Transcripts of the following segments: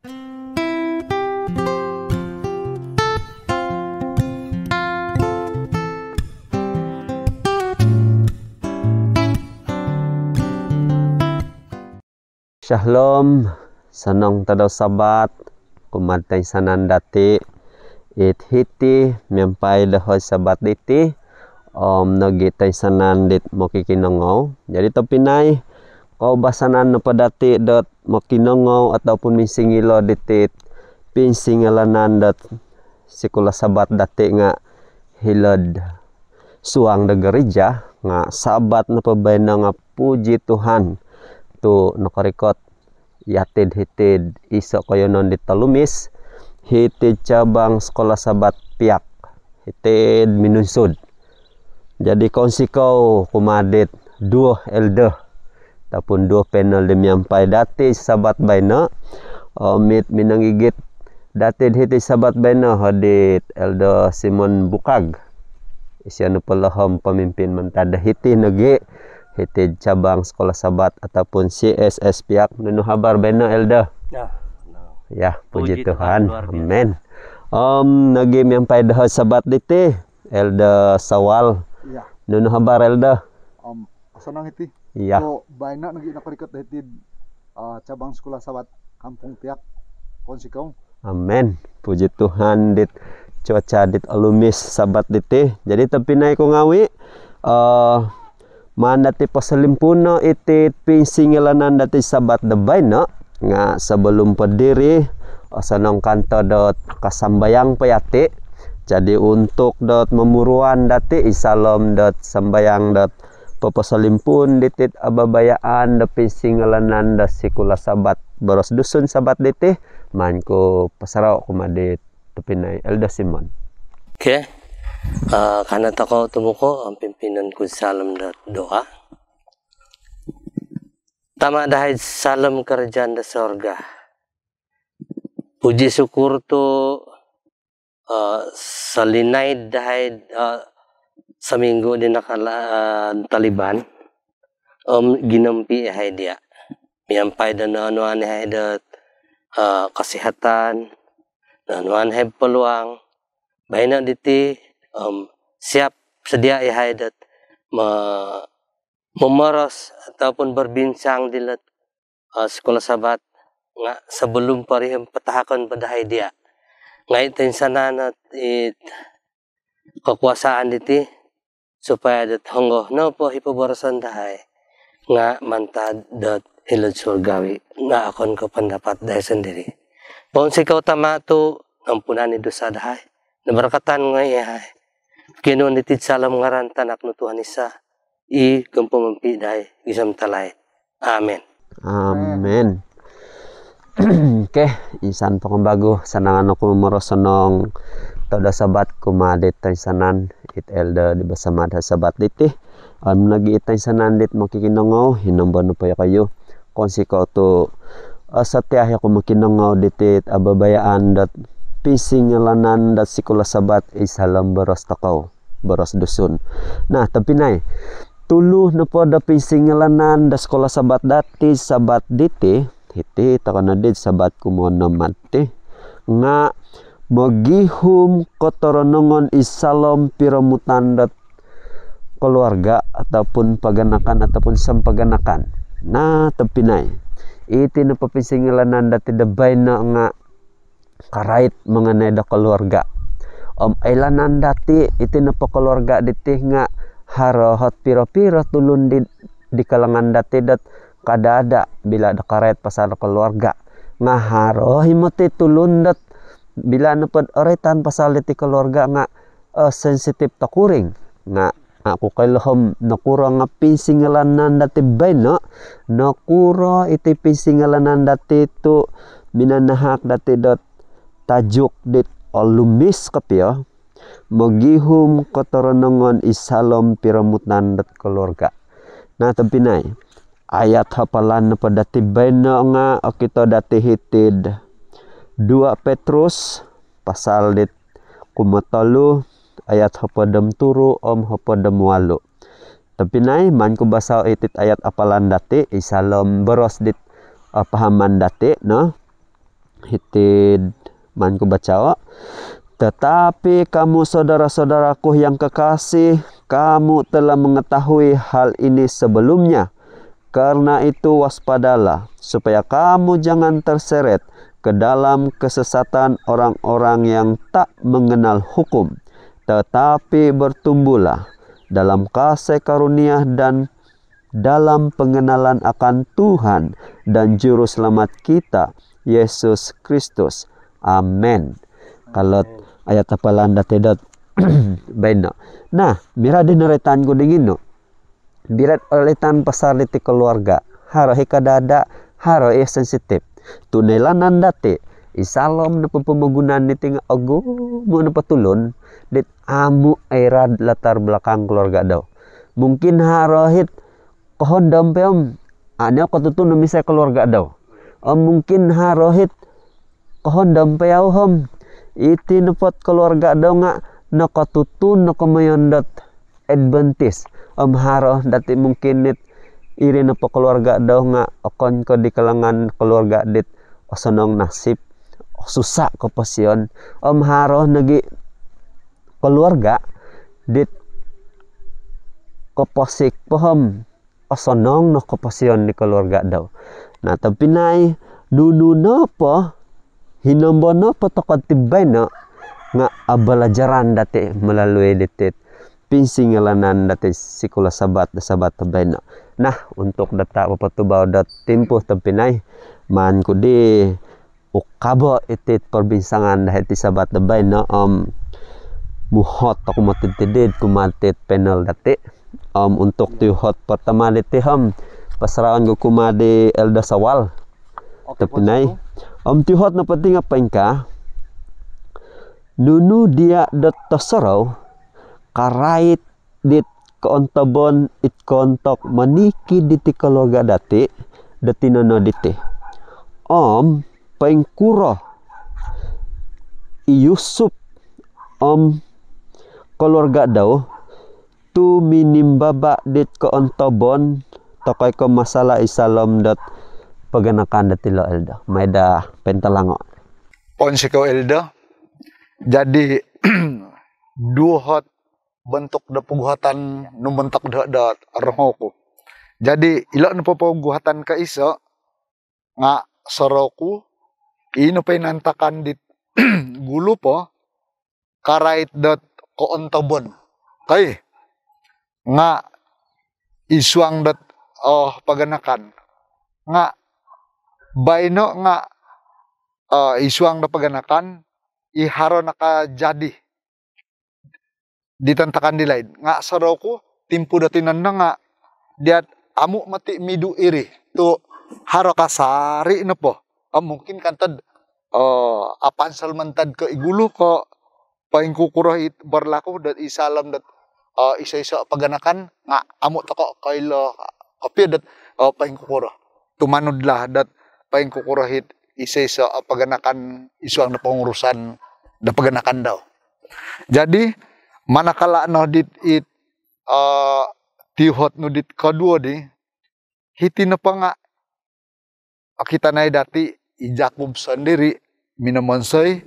Shalom, sanong tadaw sabat, kumatay sanan dati, it hiti, miyampay dahoy sabat diti, nagitay sanan dit makikinangaw. Jadi to Pinay, kaubasanan na padati dot makinangaw ataupun misingilo ditit, pinsingalanan dot sikula sabat dati nga hilad suang da gereja, nga sabat na pabayna nga puji Tuhan. Tu nakarikot yatid hitid iso kayo non di talumis hitid cabang sekolah sabat piak hitid minunsud. Jadi konsikaw kumadit duo elder tapun duo panel di miampai dati sabat bayna mit minangigit datid hitid sabat bayna hadit elder Simon Bukag isianu pelahom pemimpin mentada hitid nage hitid cabang sekolah sabat ataupun CSS piak nunu habar bena elda. Ya, puji Tuhan. Amin. Nagi miampai dah sabat dite elda Sawal. Ya. Nunu habar elda. Sanang hiti. Iya. So baina nagi nakarikat hitid cabang sekolah sabat kampung piak konsikong. Amin. Puji Tuhan dit cuaca dit alumis sabat dite. Jadi tapi naik ko ngawi mandati pasalimpuna iti pinsingalanan dati sabat debay na nga sebelum pediri sanang kanto dot kasambayang payati. Jadi untuk dot memuruan dati isalom dot sambayang dot papasalimpun ditit ababayaan da pinsingalanan da sikula sabat boros dusun sabat diti manko pasaraw kumadit tepinay Elda Simon. Okay. Karena tokoh tumuko ang pimpinan ko salam da doa. Tama dahil salam kerjaan da sorga. Puji syukur to salinay dahil sa minggu di nakalaan Taliban ginampi hay dia. Miyampay da na anuan hay da kasihatan, na anuan hay peluang. Bahina diti siap sedia ihaidat memeros ataupun berbincang di sekolah sabat nga sebelum parihim petahakan padahay dia nga itin sananat it kekuasaan diti supaya dat honggo no po hipabarasan dahay nga mantad dat hilad surgawi nga akon ko pendapat dahay sendiri pon sikaw tama to ampunan ni dosa dahay nabarakatan nga ihay kinuan ditid salam ngaran tanak no Tuhan isa i kumpumampi dahi gisam talay. Amen. Amen. Oke, insan pengbago sanangan ako merosanong toda sabat kumadit tay sanan it elda di bersama ada sabat diti lagi itay sanan dit makikinangaw hinamban pa kayo konsi ko to satya ko makinangaw ditit ababayaan dat pisingalanan dat sikula sabat isalam beros takaw beros dusun. Nah tapi nai tuluh na po da pisingalanan da sekolah sabat dati sabat diti hiti takana dit sabat kumona mati nga magihum kotoronongon isalam piramutan dat keluarga ataupun paganakan ataupun sampaganakan. Nah tapi nai iti na papisingalanan dati debay na nga karait mengenai da keluarga ailanan dati iti na keluarga diti nga harohot piro-piro tulun di kalangan dati dat kada ada bila da karait pasal keluarga nga haro himoti tulun dat bila napad oretan pasal diti keluarga nga sensitif takuring nga ako kailahom nakura nga pinsingalanan dati bayna nakura iti pinsingalanan dati tu minanahak dati dot tajuk dit alumis kapya magihum kotoronongon isalom piramutan dat keluarga. Nah tapinay ayat hafalan na padati bayna nga kita dati hitid 2 Petrus pasal dit kumatalu ayat hapadam turu hapadam walu. Tapinay man ko basaw itit ayat apalan dati isalom beros dit pahaman dati no Hitid man ku baca. Tetapi kamu saudara-saudaraku yang kekasih, kamu telah mengetahui hal ini sebelumnya. Karena itu waspadalah, supaya kamu jangan terseret ke dalam kesesatan orang-orang yang tak mengenal hukum. Tetapi bertumbuhlah dalam kasih karunia dan dalam pengenalan akan Tuhan dan Juru Selamat kita, Yesus Kristus. Amin. Kalau ayat apalan datedot baina. Nah, mira dineretan ko dingin no. Birat oletan pasar di keluarga. Haro hikadada, haro sensitif. Tunailan nandate. Isalom na pemenggunaan ni tinga ago mo na patulon dit amu airad latar belakang keluarga daw. Mungkin harohit kohon dampem ano katutun na misay keluarga daw. Mungkin harohit kohon dampeo hom iti nepot keluarga daw nga nakatutun na kumayondat Adventist. Haro dati mungkin nit iri na po keluarga daw nga okon ko di kalangan keluarga dit osonong nasib susah ko pasyon. Haro nagi keluarga dit koposik pohom osonong no kopasyon di keluarga daw. Nah tapi nai dunu no po hinombo no po tokot tibay no nga abalajaran dati melalui ditit pinsingalanan dati sikula sabat tabay no. Nah untuk data papatubaw dat timpo tapinay man ko di ukabo itit perbincangan dahil ti sabat tabay no muhot ako matitidid kumatit panel dati untuk tuhot pertama diti pasarawan ko kumadi Elda Sawal. Tapinay tuhot na pati nga ka nunu dia datosaraw karait dit kaontabon it kontok maniki diti keluarga dati nono diti paingkuro Yusuf keluarga daw tu minimbaba dit kaontabon tokoy ko masalah isalom dat paganakan dati lo Elda maeda pentalango Ponsi ko Elda. Jadi duhot bentuk da puguhatan numbentak da rohku. Jadi ilo na puguhatan ka iso nga soroku ino pa nantakan dit gulu po karait dot koontobon kay nga isuang dot paganakan nga bayno nga isuang da paganakan iharo nakajadi ditantakan di lain nga soroku timpu datinan na nga diat amu mati midu iri tu haro kasari na po mungkin kantad apan salmantad ke igulu ko paingkukuroh it berlaku dat isalam dat isa-isa paganakan nga amu toko kailo kopi dat paingkukuroh tumanudlah dat paingkukuroh it isa-isa paganakan isuang na pengurusan da paganakan daw. Jadi manakala no dit it tihot no dit kadua di hiti na pa nga kita na dati i Jacob sendiri minamonsay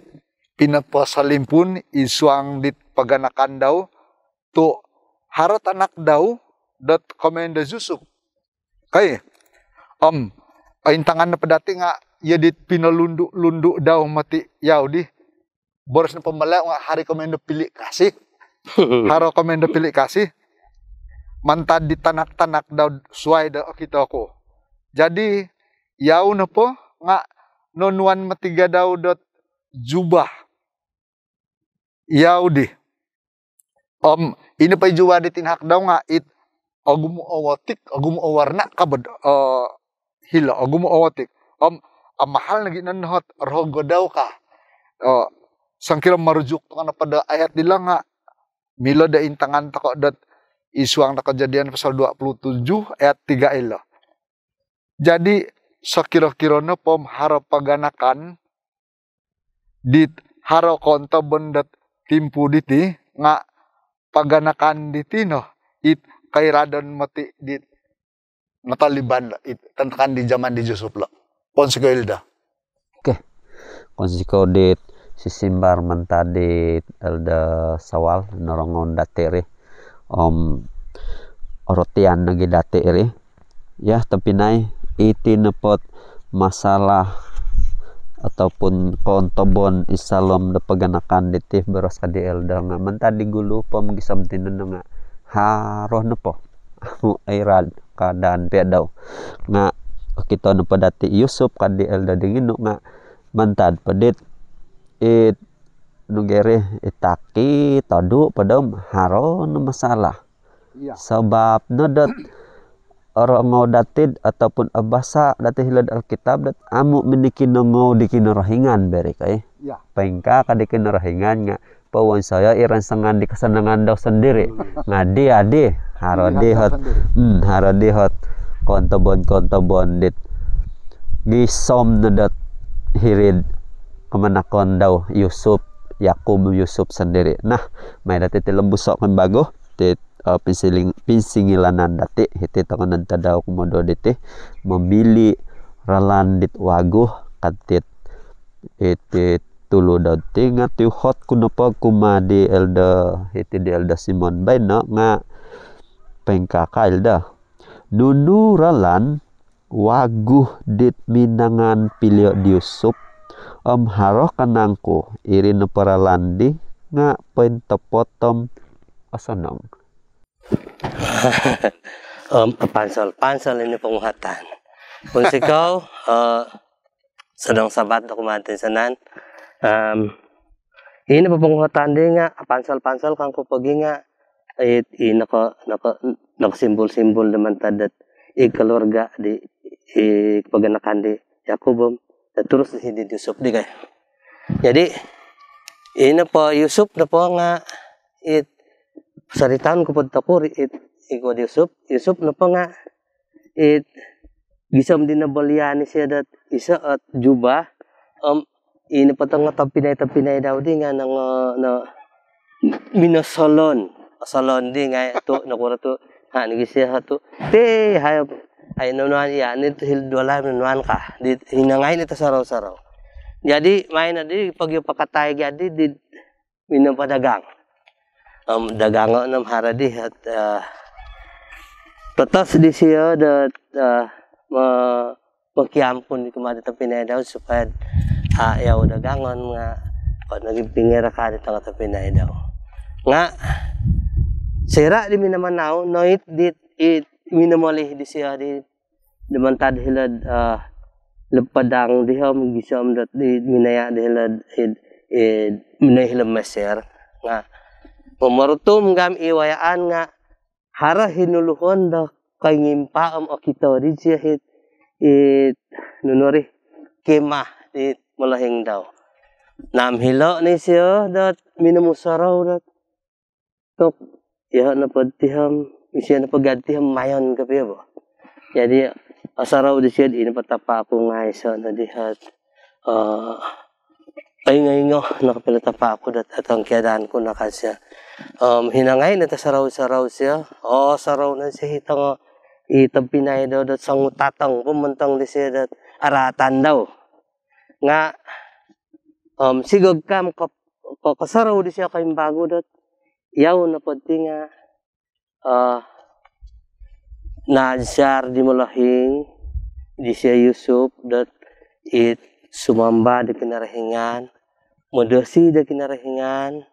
pinapasalimpun isuang dit paganakan daw tu harat anak daw dat komenda Yusuf kay paintangan na padati nga ya dit pinalundu daw mati yaw di boros na pamala nga hari komenda pilih kasih haro komenda pilih kasih mantad di tanak-tanak daw suai daw kita ko. Jadi yaw na po nga nonuan matiga daw dot jubah yaw di ini pa jubah di tinhak daw nga it agumo awatik agumo awarna kabad hila agumo awatik mahal lagi nanhot rogo daw ka sangkira marujuk kana pada ayat dila nga milo da intangan tako dat isuang na kejadian pasal 27 ayat 3 ilo. Jadi sakira-kira na pom haro paganakan dit haro konta bendat timpu diti nga paganakan diti no it kairadan mati dit nataliban it tantakan di zaman di Yusuf lo. Ponsi ko Elda. Oke. konsiko dit sisimbar mentadit elda sawal norongon dateri orotian nagi dateri ya tapi nai iti nepot masalah ataupun kontobon isalom da paganakan ditih beros kadi elda nga mentadi gulu pom gisam tinun nga haroh nepo amu airad kadaan pedaw nga kita nepo dati Yusuf kadi elda dingino nga mentad pedit it nugere itaki tadu padam haro na masalah Iya. sebab nadat orang ngodatid ataupun abasa dati hilad alkitab dat amu meniki nongo dikino rahingan beri kay Iya. pengka kadikin rahingan nga pawan saya iran sengan di kesenangan daw sendiri ngadi adi haro dihot haro dihot kontobon dit gisom nadat hirid kemenakon daw Yusuf Yakub Yusuf sendiri nah may dati tilembusok kan bago tit pinsingilanan dati hiti tanganan tadaw kumodo diti membili ralandit waguh katit iti tulu dati nga tiuhot kuno pa kumadi elda hiti di elda Simon bay no nga pengkaka elda nunu ralan waguh dit minangan pilio di Yusuf haroh kanangku irin na paralandi nga pentepotom asonong pansol ini penguhatan kung sikaw sedang sabat ako matin sanan ini pa penguhatan di nga pansol kang kupagi nga nako simbol naman tadat keluarga di paganakan di Yakubom terus hindi Yusuf di kay jadi ini po Yusuf na po nga saritaan ko po tako iko Yusuf na po nga gisam din na balyani siya dat isa at juba ini pa nga tapinay daw di nga nang minasalon di nga to nakura to nigi siya to te hayop ay nanuan iya nito hildwala nanuan ka di hinangay nito saraw jadi main na di pag yung pakatay jadi di minapadagang dagango nam haradi at tatas di siya dat magkiampon di kumadi tapinay daw supaya ayaw dagangon nga o naging pingera ka dito nga tapinay daw nga sira di minamanaw no it minamali di siya di demantad hilad lepadang diham gisam dat di minaya di hilad minay hilam meser nga pemarutum gam iwayaan nga hara hinuluhon da kay ngimpaam o kita di siya nunuri kemah di malahing daw namhilo ni siya dat minamusaraw dat tok ya napadtiham siya napagadtiham mayon kapi ba jadi asaraw di siya ini patapa ako nga isa na dihat ay ngayon nakapilata ako dat at ang kiadaan ko na kasya hinangay na saraw siya saraw na siya hitang pinay daw dat sangutatang pumantang di siya dat aratan daw nga sigog kam kasaraw di siya kayong bago dat yaw na pati nga najar di malahing di siya Yusuf dat sumamba di kinarahingan modasi di kinarahingan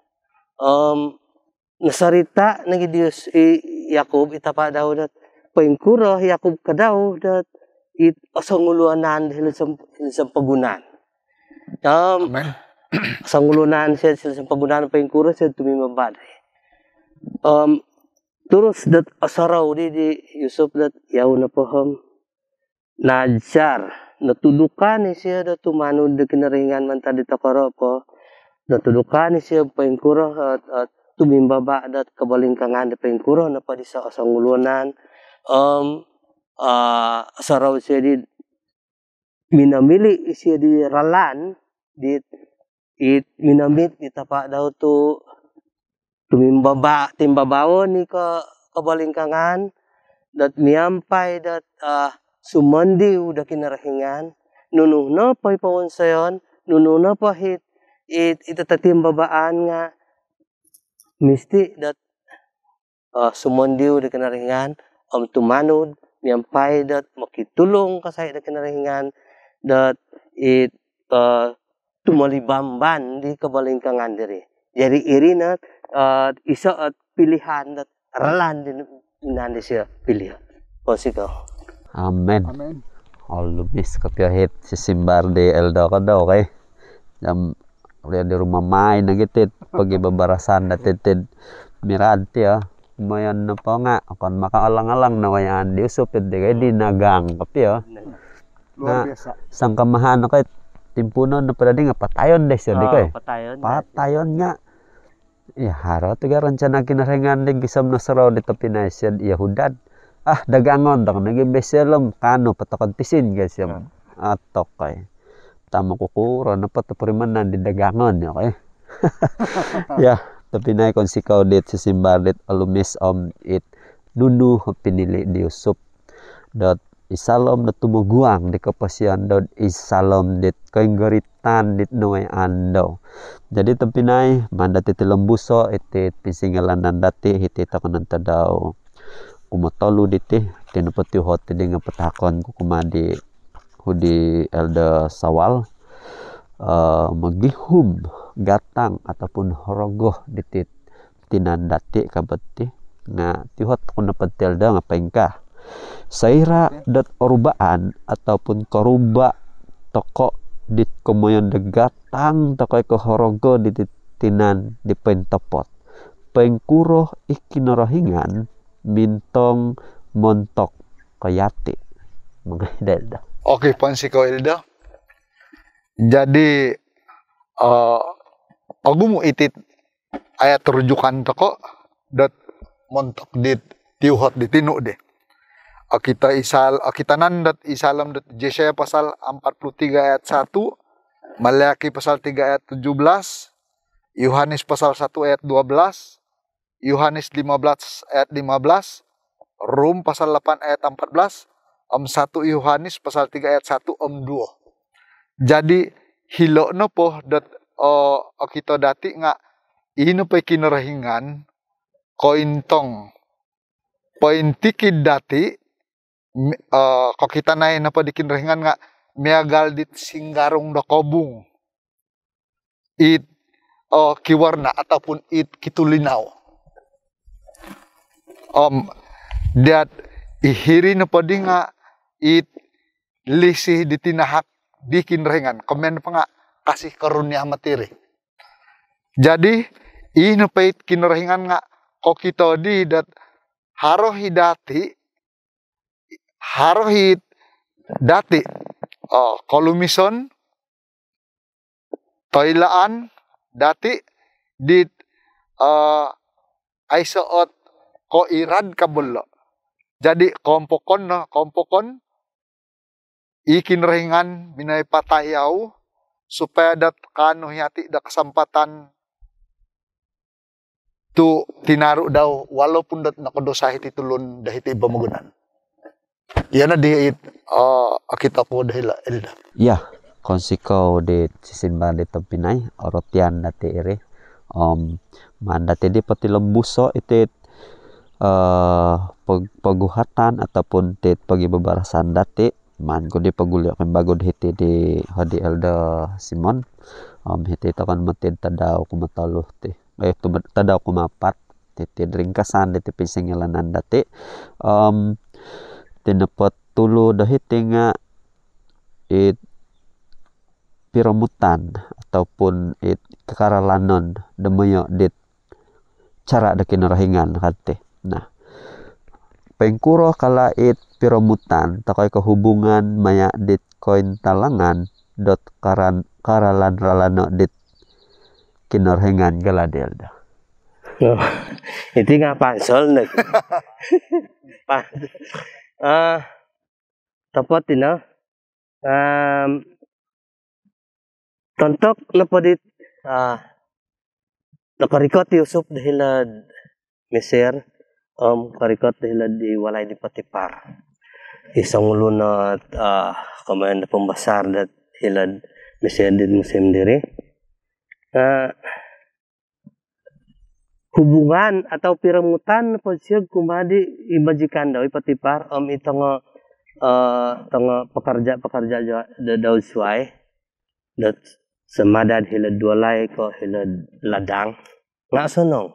nasarita nagi Dios Yakub itapa daw dat paingkura Yakub ka daw dat asanguluanan dahil sa pagunan Amen. asanguluanan siya sa pagunan paingkura siya tumimabad terus dat asaraw di Yusuf dat yaw na paham najar natudukan ni siya dat tumanod da kinaringan man tadi takara po natudukan ni siya paingkura at tumimbaba dat kabalingkangan da paingkura na pa di sa asanguluanan asaraw siya di minamili siya di ralan di minamit itapa daw to timbabawon ni kabalingkangan dat miampay dat sumandi udah kinarahingan nunuh na pay pawon sayon nununa pa ito tatim babaan nga misti dat sumondiw da kinaringan tumanod miyampay dat makitulong kasay da kinaringan dat tumalibamban di kabalingkangan diri. Jadi iri na isa at pilihan dat ralan din nandi siya pilih. Konsiko. Amen. Amen. Lumis kapyahit si simbar de elda ka daw kay jam udah di rumah main na gitit pagi babarasan na titid mirante mayan na pa nga kon makaalang-alang na wayan di usupid di kay dinagang kapya Luar na biasa. sang kamahan kay timpunon na pala di nga patayon des di kay patayon nga ya haro tiga rencana kinarengan di gisam na saraw di tepi na siya Yahudad dagangon dang naging beselem kano patakan pisin guys ya atok kay tama kukuro na patapuriman di dagangon ya kay ya tapi na kon sikaw dit si simbar dit alumis it nunu pinili di usup dot isalom na tumuguang di kapasyan dot isalom dit kainggaritan dit nuay andaw jadi tapi na mandat iti lembuso iti pisingalan dati iti takunan daw kumatalo diti tinapati hot di nga patakon ko kumadi hudi elda sawal magihum gatang ataupun horogoh diti tinandati kabati nga tihot ko napadtelda nga paingka saira dat orubaan ataupun karuba toko dit kumayan gatang tokoy ko horogo diti tinan di pentopot pengkuro ikinarahingan mintong montok kayati mga Elda. Oke, Pansiko Elda. Jadi aku mau itit ayat rujukan toko dat montok dit tiuhot di tinu deh. Kita nandat isalam dat Yesaya pasal 43 ayat 1, Maleakhi pasal 3 ayat 17, Yohanes pasal 1 ayat 12, Yohanes 15 ayat 15, Rum pasal 8 ayat 14, 1 Yohanes pasal 3 ayat 1 2. Jadi hilo no po dat kita dati nga ino pa kinarahingan kointong pointikid dati ko kita na pa di kinarahingan nga miagal dit singgarong da kobung it kiwarna ataupun it kitulinaw dat ihiri na padi nga it lisih ditinahak di kinrahingan komen pa nga kasih karunia materi jadi ino pa it kinrahingan nga ko kita di dat harohi dati kolumison toilaan dati dit ay soot ko irad kabelo. Jadi kompokon ikinrahingan minay patayaw supaya dat kano hati da kesempatan tu tinaru daw walaupun dat nakodosa hiti tulun dahiti ibamugunan. Yana di kita po dahil Elda. Ya, konsiko di sisimba di tempinay orotian dati iri mandate di pati lembuso itit paguhatan ataupun tit pagibabarasan dati man ko di pagulyo kan bagod hiti di hadi Elda Simon hiti takan matid tadaw kumatalo ti tadaw kumapat titi ringkasan diti pisingilanan dati tinapot tulo dahiti nga it piramutan ataupun it kekaralanon demayo dit cara da kinarahingan kate. Nah, pengkuro kala it piramutan takoy kahubungan maya dit koin talangan dot karalan ralano dit kinarahingan galadelda. Itu nga pansol nag. Tapos tina tontok na po dit nakarikot Yusuf dahil Meser karikot dahil di walay di patipar isang lunat kamayan na pambasar dat hilad musim diri. Hubungan atau piramutan po siya kumadi imajikan daw ipatipar itong pekerja daw suai dat semadad hilad dualay ko hilad ladang nga sunong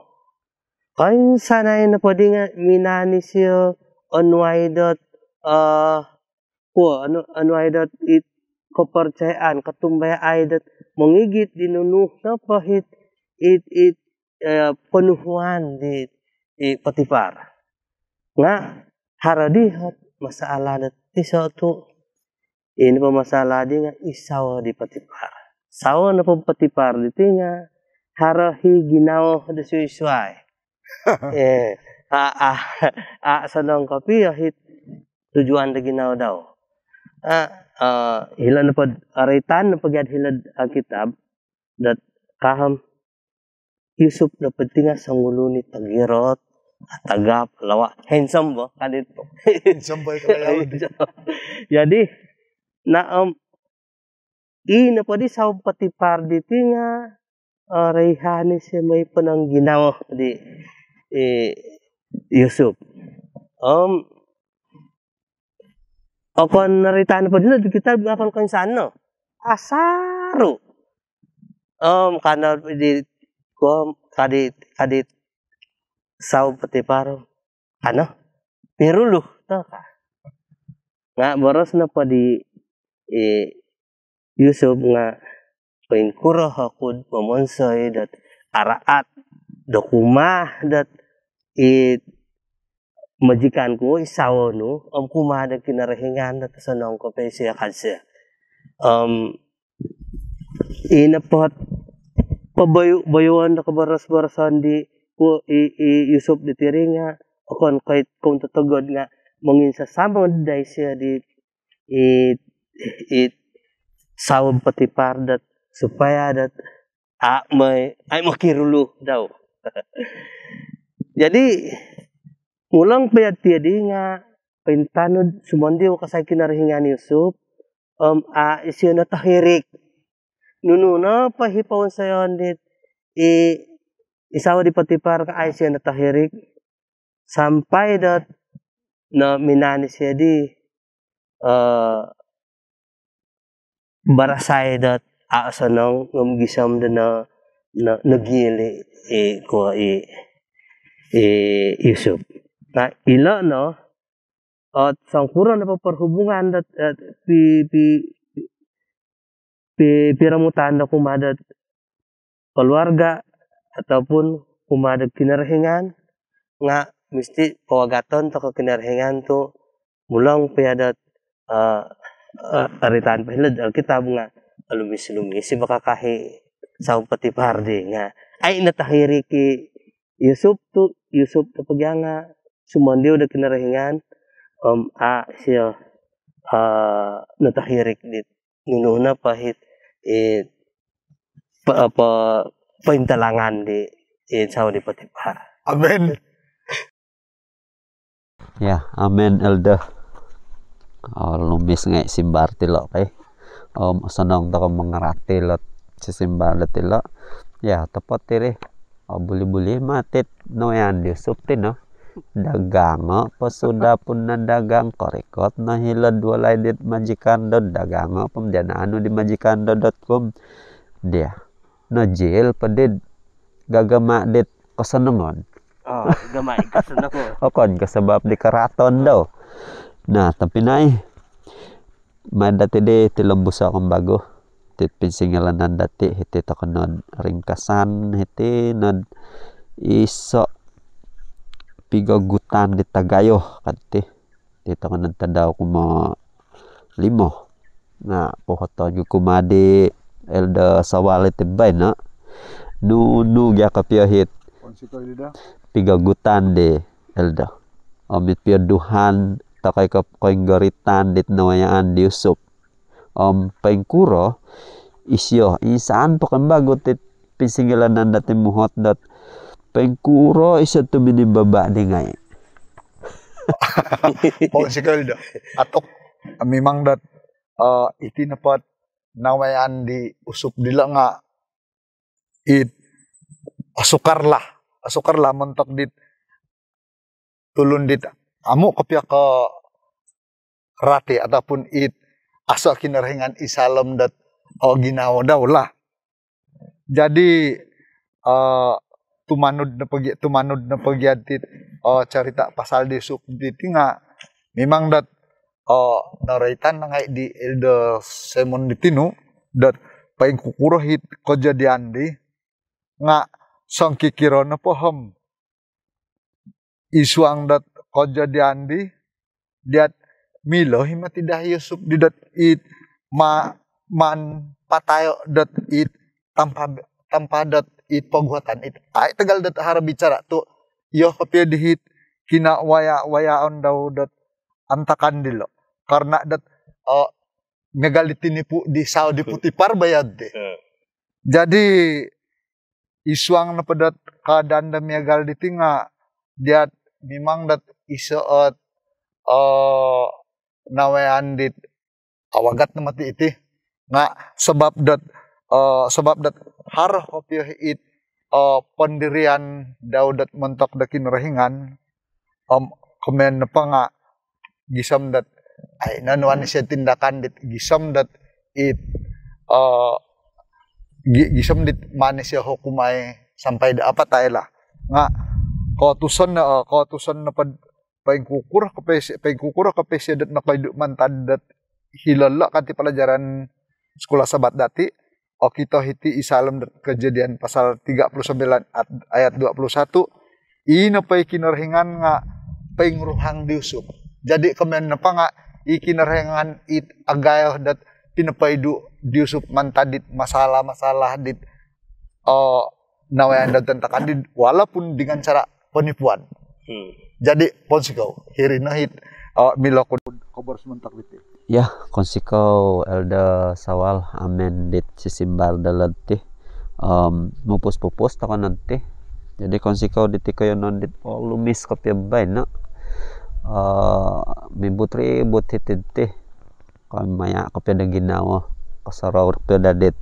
kay sanay na pwede nga minani siya onway dot onway dot it kepercayaan katumbaya ay dot mengigit dinunuh na pahit it penuhuan di patipar nga haradihat masalah dat tiso tu ini pa masalah di nga isaw di patipar sawa na pa patipar di nga harahi ginaw da suisway sanong kapi ahit tujuan da ginaw daw hilad na pa aritan na pagyad hilad kitab dat kaham Yusuf na pentinga sangguluni tagirot, tagap, lawa, handsome ba? Kanito. Handsome ba ito? Jadi, na pa di sa patipar di tinga, rayhani siya may panang ginawa di Yusuf. Ako naritaan pa din, kita ngapal ko saan no? Asaro. Kana di ko kadit saw patipar piruluh to ka nga boros na pa di Yusuf nga pengkuro hakud pamonsay dat araat dokumah dat majikan ko isaw no kumah dat kinarahingan dat sanong ko pe siya kadsiya inapot pabayuan na kabaras-barasan di ko Yusuf di tiringa akon kahit kung tutugod nga mangin sa samang day siya di sawab patipar dat supaya dat ay makirulu daw jadi mulang payat tiadi nga pintanod sumandi o kasay kinarahingan ni Yusuf siya na tahirik Nuno pahipawon sayon dit isaw di patipar ka ay siya natahirik sampai dat na minani siya di barasay dat aasanong ngumgisam na nagili ko Yusuf na ila no at sangkuran na perhubungan dat piramutan na kumadat keluarga ataupun kumadat kinarhingan nga mesti pawagaton to kinarhingan to mulang piadat aritan pahilad alkitab nga alumis-lumis baka kahi sa patipar di nga ay natahiri ki Yusuf to pagyanga sumandiw da kinarhingan siya natahirik dit nununa pahit paintalangan di sa di patipar. Amen. Ya, amen Elda. Lumis nga simbar tilo kay. Sanong ta ko mangarati lot si simbar tilo. Ya, tepat tiri. Buli-buli matit no yan Yusuf tin no. Dagang pasuda pun na dagang korekot na hilad walay dit majikan dagang pamjanaan di majikan.com dia na jail padid gagama dit kasanangon gamay kasanangon okon kasabab di karaton daw nah tapi nay madati di tilembus akong bago tit pinsingalan dati hiti takenod ringkasan hiti nad iso pigagutan di Tagayo kanti dito ka nagtadaw ko limo nga pohoton ko kumadi Elda sawali tibay na nu gya kapiyahit pigagutan di Elda amit piaduhan takay kapoy garitan dit nawayaan di Yusuf paingkuro isyo isaan pa kan bago tit pinsingilan natin muhot dat pengkuro isa to minibaba di ngay. Ponsikal da. Atok memang dat iti napat nawayan di usup dila nga it asukarlah mentok dit tulun dit amu kopya ke rati ataupun it asa kinarhingan isalem dat ginawa daw lah. Jadi tumanud na pagyatit cerita pasal di suk di tinga memang dat naraitan na ngay di Elder Simon Ditino dat paing kukurohit kejadian di nga sang kikiro na pohom isuang dat kejadian di diat milo hima tidak Yusuf di dat it man patayo dat it tanpa dat it pagwatan it ay tegal dat harap bicara tu yo kapya dihit kina wayaon daw dat antakan dilo karena dat megalitin po di Saudi Putipar bayad de. Jadi isuang na padat keadaan da megal di tinga diat memang dat isoot nawayan dit awagat na mati iti nga sebab dat harap kopya it pendirian daw dat mentok da kinrahingan kemen na pa nga gisam dat ay nanuan siya tindakan dit gisam dat it gisam dit manis siya hukumay sampai da apa tayo lah nga kautusan na paing kukur kapesya dat nakaidu mantad dat hilala kanti pelajaran sekolah sabat dati kita hiti isalem dat kejadian pasal 39 ayat 21 ina pay kinarhingan nga paing ruhang diusup. Jadi kemen napa nga ikinarhengan it agayo dat pinapaidu diusup mantadit masalah dit nawayan dat tentakan dit walaupun dengan cara penipuan. Jadi ponsiko hirinahit milo kobor sementak dit. Ya konsiko Elda Sawal amen dit sisimbar dalati mupus-pupus takon nanti. Jadi konsiko dit kayo non dit lumis kopya bay no. Ribut hititi maya kopya da ginawa kasaraw kopya dadit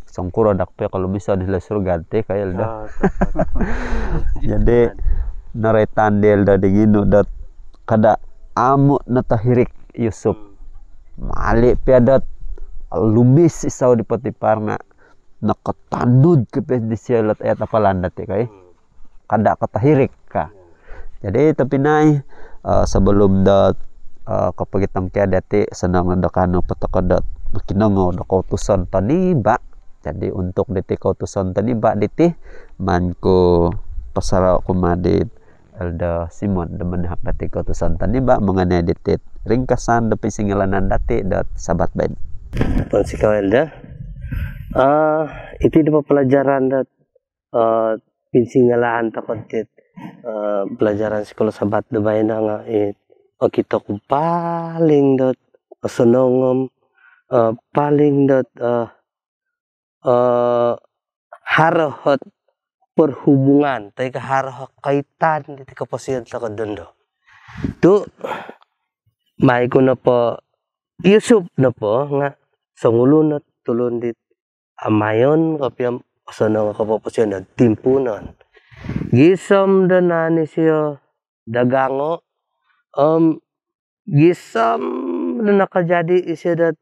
sangkuro dakpya kalau bisa di surgante kaya Elda. Jadi naretan di Elda digino dat kada amu natahirik Yusuf mali piadat lumis isaw di Potiparna nakatanud kopya di sialat ayat apalandat kay kada katahirik ka. Jadi tapi nai sebelum dat kapagitang tiada ti senang nadakano patakodat makinango da kautusan taniba. Jadi untuk diti kautusan taniba diti manko pasara kumadit Elda Simon demen hapati kautusan taniba mengenai ditit ringkasan da pisingalanan dati dat sabat bain. Ponsikaw Elda. Itu di pelajaran dat pinsingalaan takot dit pelajaran sekolah sabat da bain nga kita ko paling dot senongom paling dot harahot perhubungan tay ka harahot kaitan di kapasiyan sa kadondo tu may ko na po Yusuf na po nga sangulunot tulon dit amayon kapyam senong kapasiyan na timpunan gisam danani siya dagango gisam na nakajadi isya dat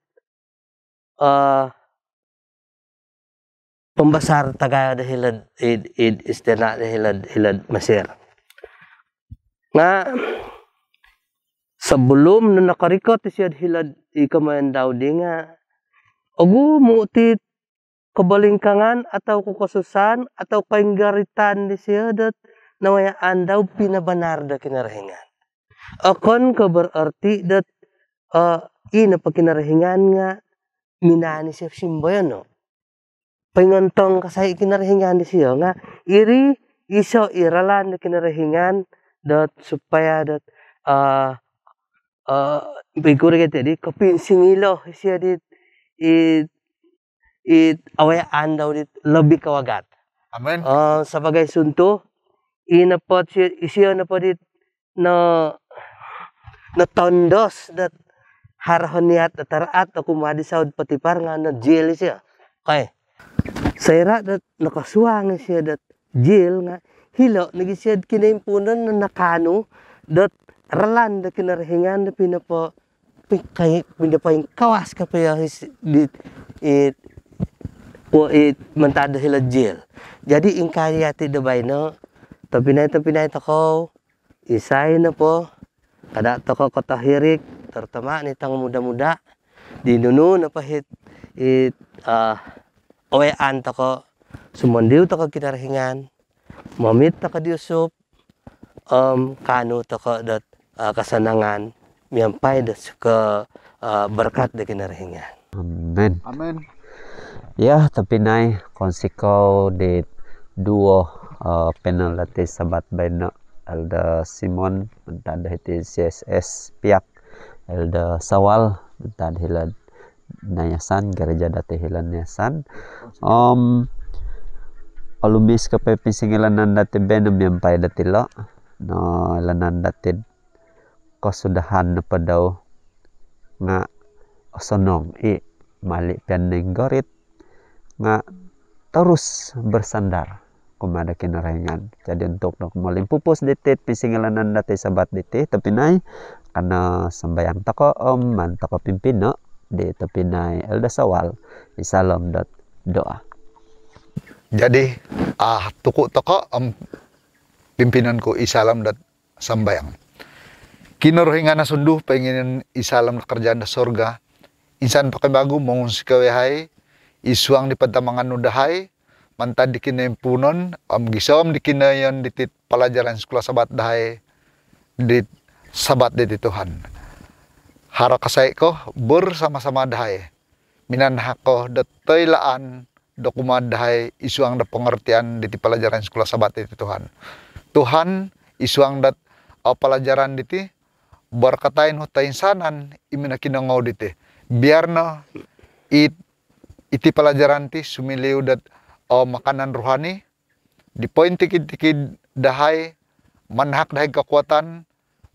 pembesar tagaya dahilad id istena dahilad Mesir nga sebelum na nakarikot isya dahilad ikamayan Daudi nga agu mutit kabalingkangan atau kukasusan atau kainggaritan di siya dat nawayaan daw pinabanar da kinarahingan akon ka berarti dat ina pakinarahingan nga minani siya simbayan no pengontong kasay kinarahingan di siya nga iri iso iralan na kinarahingan dat supaya dat biguri kita di kapinsingilo siya dit awayaan daw dit lebih kawagat. Amen. Sebagai sunto inapot siya na po dit na tondos dat harahon niat taraat ako madi saud patipar nga na jail siya. Kay sayra dat nakasuwang siya dat jail nga hilo nagisiyad kinaimpunan na nakano dat ralan da kinarahingan na pinapa pinapayang kawas ka pa it mentada hila jail. Jadi ingkaya ti dabay no tapinay toko isay na po kada toko katahirik terutama nitang muda-muda dinunu na pahit owean toko sumondiw toko kinarahingan mamit toko diusup kanu toko dat kasanangan miampay dat suka berkat da kinarahingan. Amen. Amen. Ya, tapi nai konsiko de duo penalati sabat baino Elda Simon mentada hiti CSS piak Elda Sawal mentada hilan nayasan gereja dati hilan nayasan alubis ka pepinsingilanan dati benom yang pai dati lo no lanan dati kosudahan na padaw nga osonong mali pianing gorit nga terus bersandar kumada kinarahingan. Jadi untuk mulim pupus ditit pisingilanan dati sabat diti tapi nai karena sembayang toko man toko pimpino di tapi nai Elda Sawal isalam dot doa. Jadi tuku toko pimpinan ko isalam dat sambayang. Kinarahingan na sunduh pengen isalam na kerjaan da sorga. Insan pakai bagu mongun sikawehai isuang di pentamangan udahay mantad di kinempunon gisom di kinayon di pelajaran sekolah sabat dahay di sabat di Tuhan hara kasay ko bersama-sama dahay minan hako detailaan dokumen dahay isuang da pengertian di pelajaran sekolah sabat di Tuhan Tuhan isuang dat pelajaran di berkatain hutain sanan imina kinangau di biarna iti pelajaran ti sumiliw dat makanan rohani di poin tikid-tikid dahay manhak dahay kekuatan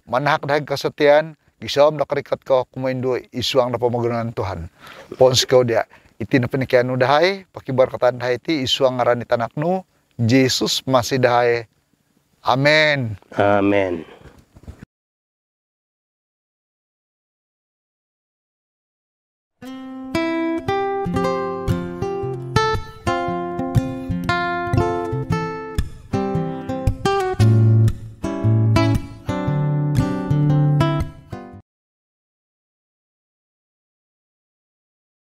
manhak dahay kesetiaan gisom da karikat ko kumaindu isuang da pamagunan Tuhan pons ko dia iti na pinikian dahay pakibar katan dahay ti isuang ngaran ni tanaknu Jesus masih dahay amen. Amen.